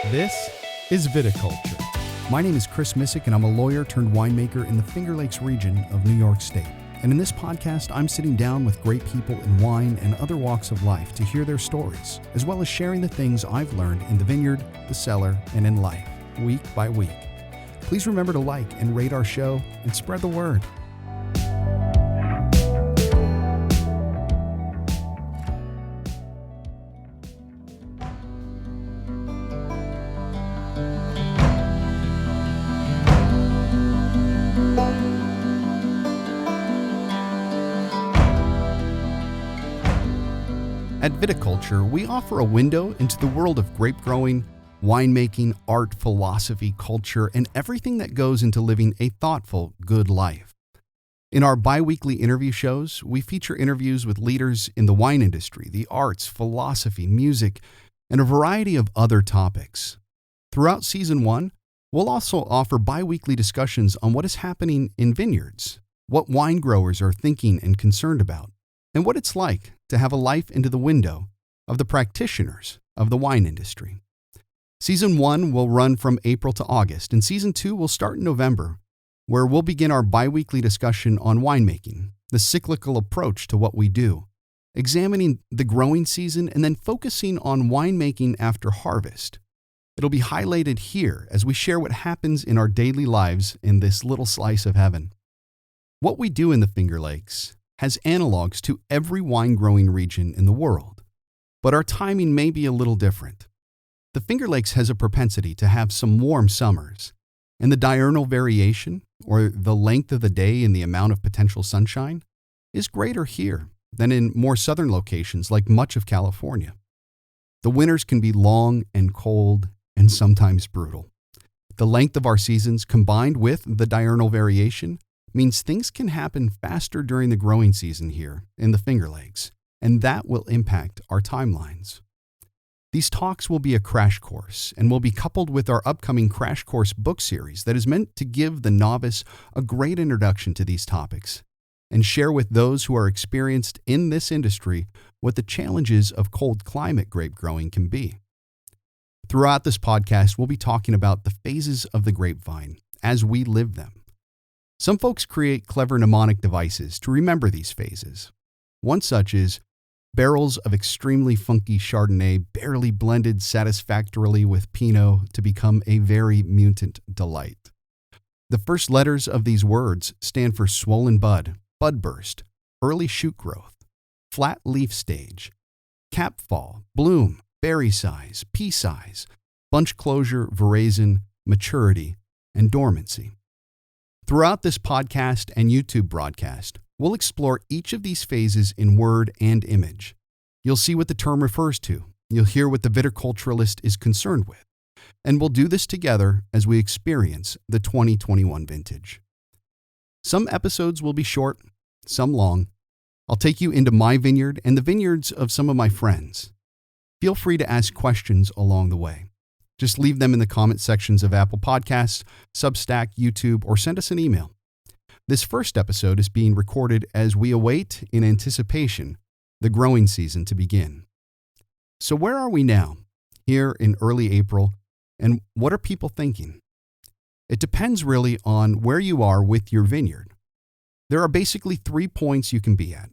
This is Viticulture. My name is Chris Missick, and I'm a lawyer turned winemaker in the Finger Lakes region of New York State. And in this podcast, I'm sitting down with great people in wine and other walks of life to hear their stories, as well as sharing the things I've learned in the vineyard, the cellar, and in life, week by week. Please remember to like and rate our show and spread the word. At Viticulture, we offer a window into the world of grape growing, winemaking, art, philosophy, culture, and everything that goes into living a thoughtful, good life. In our bi-weekly interview shows, we feature interviews with leaders in the wine industry, the arts, philosophy, music, and a variety of other topics. Throughout Season 1, we'll also offer bi-weekly discussions on what is happening in vineyards, what wine growers are thinking and concerned about, and what it's like to have a life into the window of the practitioners of the wine industry. Season 1 will run from April to August, and Season 2 will start in November, where we'll begin our bi-weekly discussion on winemaking, the cyclical approach to what we do, examining the growing season and then focusing on winemaking after harvest. It'll be highlighted here as we share what happens in our daily lives in this little slice of heaven. What we do in the Finger Lakes has analogs to every wine-growing region in the world, but our timing may be a little different. The Finger Lakes has a propensity to have some warm summers, and the diurnal variation, or the length of the day and the amount of potential sunshine, is greater here than in more southern locations like much of California. The winters can be long and cold and sometimes brutal. The length of our seasons combined with the diurnal variation means things can happen faster during the growing season here in the Finger Lakes, and that will impact our timelines. These talks will be a crash course and will be coupled with our upcoming crash course book series that is meant to give the novice a great introduction to these topics and share with those who are experienced in this industry what the challenges of cold climate grape growing can be. Throughout this podcast, we'll be talking about the phases of the grapevine as we live them. Some folks create clever mnemonic devices to remember these phases. One such is barrels of extremely funky Chardonnay barely blended satisfactorily with Pinot to become a very mutant delight. The first letters of these words stand for swollen bud, bud burst, early shoot growth, flat leaf stage, cap fall, bloom, berry size, pea size, bunch closure, veraison, maturity, and dormancy. Throughout this podcast and YouTube broadcast, we'll explore each of these phases in word and image. You'll see what the term refers to. You'll hear what the viticulturalist is concerned with. And we'll do this together as we experience the 2021 vintage. Some episodes will be short, some long. I'll take you into my vineyard and the vineyards of some of my friends. Feel free to ask questions along the way. Just leave them in the comment sections of Apple Podcasts, Substack, YouTube, or send us an email. This first episode is being recorded as we await, in anticipation, the growing season to begin. So where are we now, here in early April, and what are people thinking? It depends really on where you are with your vineyard. There are basically 3 points you can be at.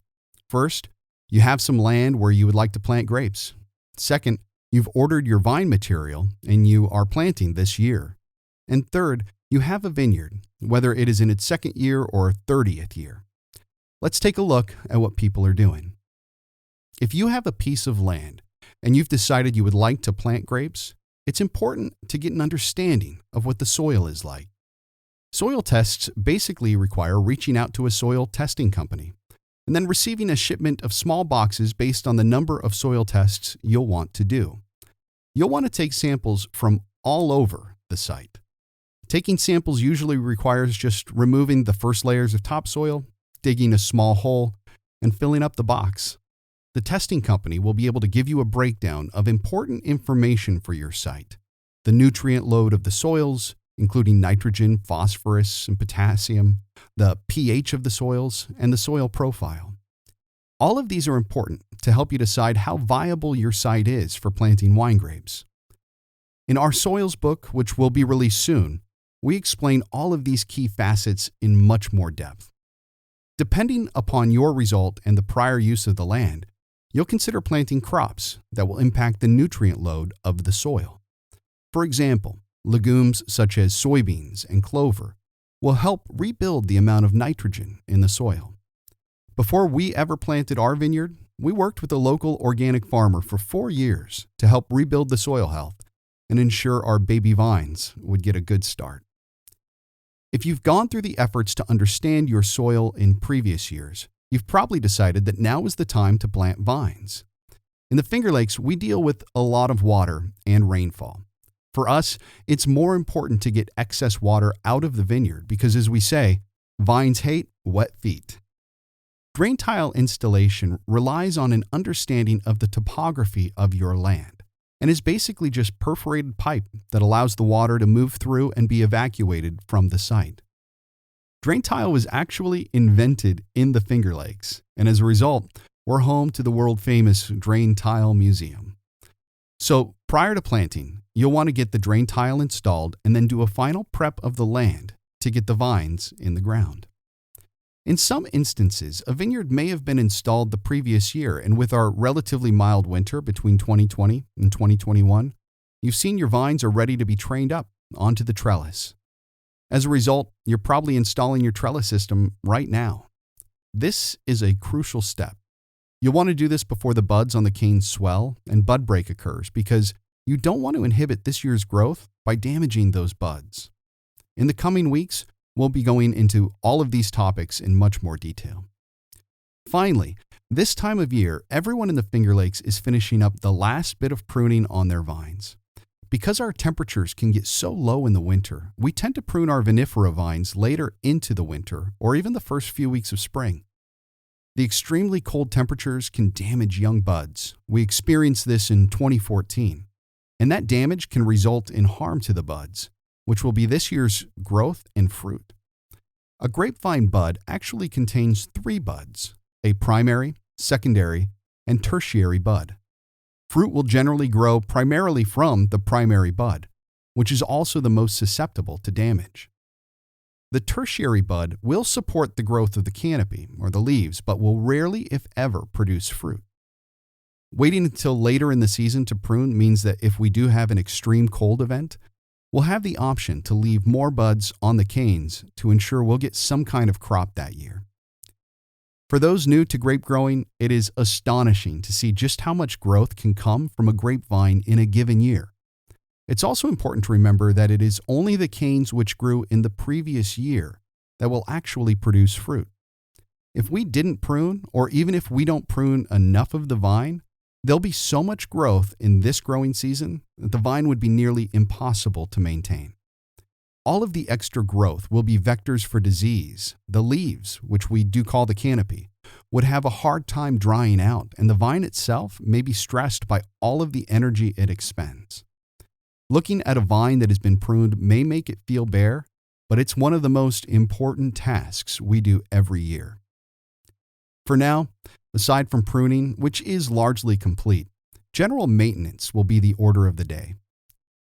First, you have some land where you would like to plant grapes. Second, you've ordered your vine material and you are planting this year. And third, you have a vineyard, whether it is in its second year or 30th year. Let's take a look at what people are doing. If you have a piece of land and you've decided you would like to plant grapes, it's important to get an understanding of what the soil is like. Soil tests basically require reaching out to a soil testing company and then receiving a shipment of small boxes based on the number of soil tests you'll want to do. You'll want to take samples from all over the site. Taking samples usually requires just removing the first layers of topsoil, digging a small hole, and filling up the box. The testing company will be able to give you a breakdown of important information for your site: the nutrient load of the soils, including nitrogen, phosphorus, and potassium, the pH of the soils, and the soil profile. All of these are important to help you decide how viable your site is for planting wine grapes. In our soils book, which will be released soon, we explain all of these key facets in much more depth. Depending upon your result and the prior use of the land, you'll consider planting crops that will impact the nutrient load of the soil. For example, legumes such as soybeans and clover will help rebuild the amount of nitrogen in the soil. Before we ever planted our vineyard, we worked with a local organic farmer for 4 years to help rebuild the soil health and ensure our baby vines would get a good start. If you've gone through the efforts to understand your soil in previous years, you've probably decided that now is the time to plant vines. In the Finger Lakes, we deal with a lot of water and rainfall. For us, it's more important to get excess water out of the vineyard because, as we say, vines hate wet feet. Drain tile installation relies on an understanding of the topography of your land and is basically just perforated pipe that allows the water to move through and be evacuated from the site. Drain tile was actually invented in the Finger Lakes, and as a result, we're home to the world-famous Drain Tile Museum. So, prior to planting, you'll want to get the drain tile installed and then do a final prep of the land to get the vines in the ground. In some instances, a vineyard may have been installed the previous year, and with our relatively mild winter between 2020 and 2021, you've seen your vines are ready to be trained up onto the trellis. As a result, you're probably installing your trellis system right now. This is a crucial step. You'll want to do this before the buds on the canes swell and bud break occurs because you don't want to inhibit this year's growth by damaging those buds. In the coming weeks, we'll be going into all of these topics in much more detail. Finally, this time of year, everyone in the Finger Lakes is finishing up the last bit of pruning on their vines. Because our temperatures can get so low in the winter, we tend to prune our vinifera vines later into the winter or even the first few weeks of spring. The extremely cold temperatures can damage young buds. We experienced this in 2014, and that damage can result in harm to the buds, which will be this year's growth and fruit. A grapevine bud actually contains 3 buds, a primary, secondary, and tertiary bud. Fruit will generally grow primarily from the primary bud, which is also the most susceptible to damage. The tertiary bud will support the growth of the canopy or the leaves, but will rarely, if ever, produce fruit. Waiting until later in the season to prune means that if we do have an extreme cold event, we'll have the option to leave more buds on the canes to ensure we'll get some kind of crop that year. For those new to grape growing, it is astonishing to see just how much growth can come from a grapevine in a given year. It's also important to remember that it is only the canes which grew in the previous year that will actually produce fruit. If we didn't prune, or even if we don't prune enough of the vine, there'll be so much growth in this growing season that the vine would be nearly impossible to maintain. All of the extra growth will be vectors for disease. The leaves, which we do call the canopy, would have a hard time drying out, and the vine itself may be stressed by all of the energy it expends. Looking at a vine that has been pruned may make it feel bare, but it's one of the most important tasks we do every year. For now, aside from pruning, which is largely complete, general maintenance will be the order of the day.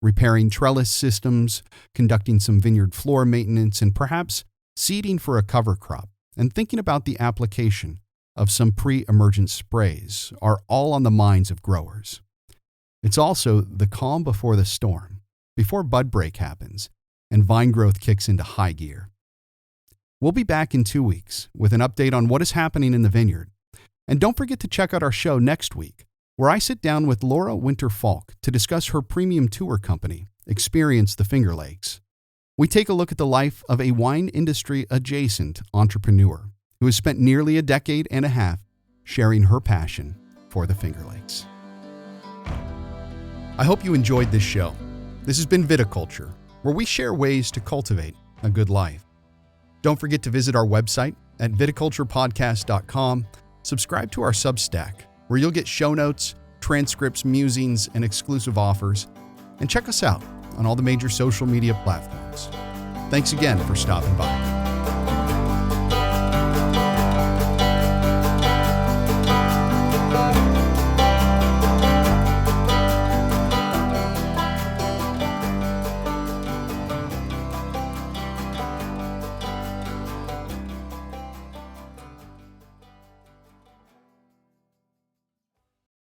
Repairing trellis systems, conducting some vineyard floor maintenance, and perhaps seeding for a cover crop, and thinking about the application of some pre-emergent sprays are all on the minds of growers. It's also the calm before the storm, before bud break happens, and vine growth kicks into high gear. We'll be back in 2 weeks with an update on what is happening in the vineyard. And don't forget to check out our show next week, where I sit down with Laura Winter-Falk to discuss her premium tour company, Experience the Finger Lakes. We take a look at the life of a wine industry adjacent entrepreneur who has spent nearly a decade and a half sharing her passion for the Finger Lakes. I hope you enjoyed this show. This has been Viticulture, where we share ways to cultivate a good life. Don't forget to visit our website at viticulturepodcast.com, subscribe to our Substack, where you'll get show notes, transcripts, musings, and exclusive offers, and check us out on all the major social media platforms. Thanks again for stopping by.